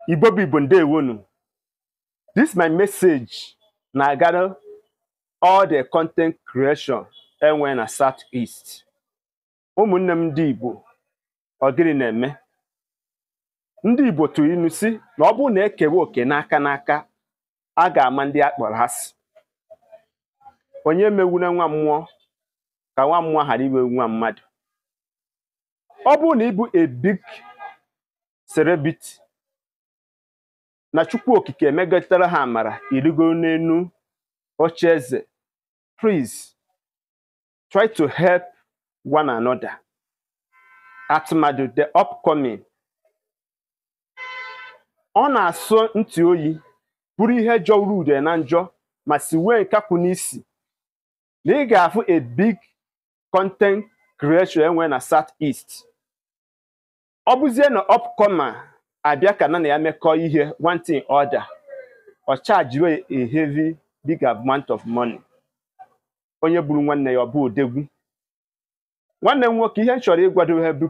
Igbo bụ Igbo ndewonu. This my message na-agara all the content creation enwe na Southeast. Ụmụnne m ndị Igbo, ọ gịnị na-eme? Ndị Igbo tụrụ ilu si na ọ bụrụ na ekewe oke n'aka a ga-ama ndị akpọrọ asị. Onye mewuna nwa mmụọ ka nwa mmụọ ghara iwe nwa mmadụ. Ọ bụrụ na ịbụ a big celebrity na Chukwu Okike emegatara ha amara irigo n'enu oche eze, please try to help one another. Atụmadụ the upcoming. Ọ na-asọ ntị oyi bụrụ ihe jọrọ ude na njọ ma si wee nkapụ n'isi na ị ga-afụ a big content creation enwe na Southeast. Ọ bụzie na upcomer abịa ka na ya mekọ ihe one thing order, ọ charge a heavy big amount of money. Onye bụrụ nwanne ya ọ bụ odegwu. Nwanne m nwoke, ihe m chọrọ ịgwado ha bụ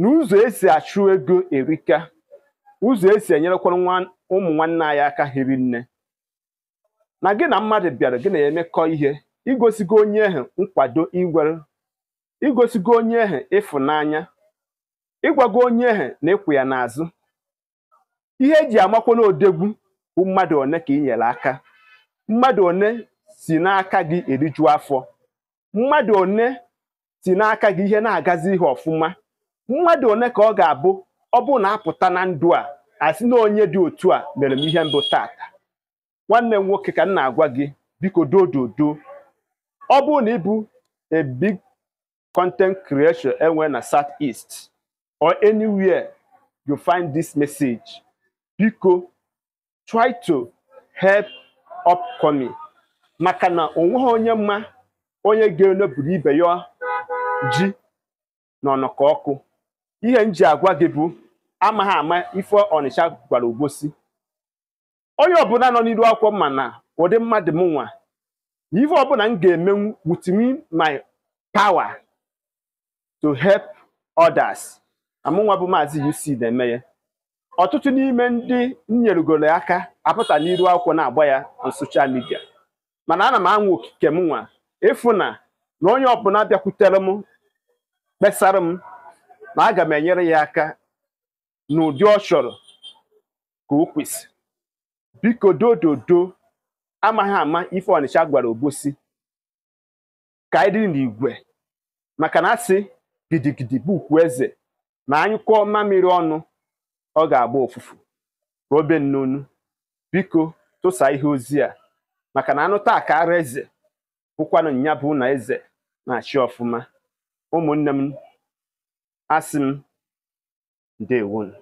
n'ụzọ esi achụ ego erika, ụzọ esi enyerekwara ụmụ nwanne anyị aka hiri nne. Na gị na mmadụ bịara gị na ya emekọ ihe, igosigo onye ahụ nkwado igwere, igosigo onye ahụ ịfụnanya, ịgwago onye ahụ na ịkwụ ya n'azụ. Ihe eji amakwa na odegwu bụ mmadụ one ka ị nyere aka, mmadụ one si n'aka gị eriju afọ, mmadụ one si n'aka gị ihe na-agazi ihe ọfụma, mmadụ one ka ọ ga-abụ ọ bụ na apụta na ndụ a asị na onye dị otu a mere m ihe mbụ tata. Nwanne m nwoke, ka m na-agwa gị biko dododo, ọ bụrụ na ịbụ a big content creation enwe na Southeast or anywhere you find this message, biko try to help upcoming. Maka na onweghị onye mma onye ga-eneburu ibe ya ji n'ọnọkọ ọkụ. Ihe m ji agwa gị bụ amaghị ama ife Ọnịcha gwara Obosi. Onye ọbụla nọ n'iru akwụkwọ ma na ụdị mmadụ m nwa na ife ọbụla m ga-emenwu within my power to help others. Amụnwa bụ Maazị UC na-eme ya. Ọtụtụ n'ime ndị nyerugoro aka apụta n'iru akwụkwọ na-agba ya on social media, mana ana m anwụ okike m nwa ịfụ na onye ọbụla bịakwutere m kpesara m na aga m enyere ya aka n'ụdị ọ chọrọ ka o kwesị. Biko dododo, amaghị ama ife Ọnịcha gwara Obosi ka anyị dị n'igwe, maka na asị gidigidi bụ ukwu eze na anyụkọ mamịrị ọnụ ọ ga-agba ụfụfụ ka obe nnonu. Biko tụsa ihe ozi a, maka na anụ taa ka ara eze bụkwanụ nya bụ na eze na-achị ọfụma. Ụmụnne m, asị m ndewonu.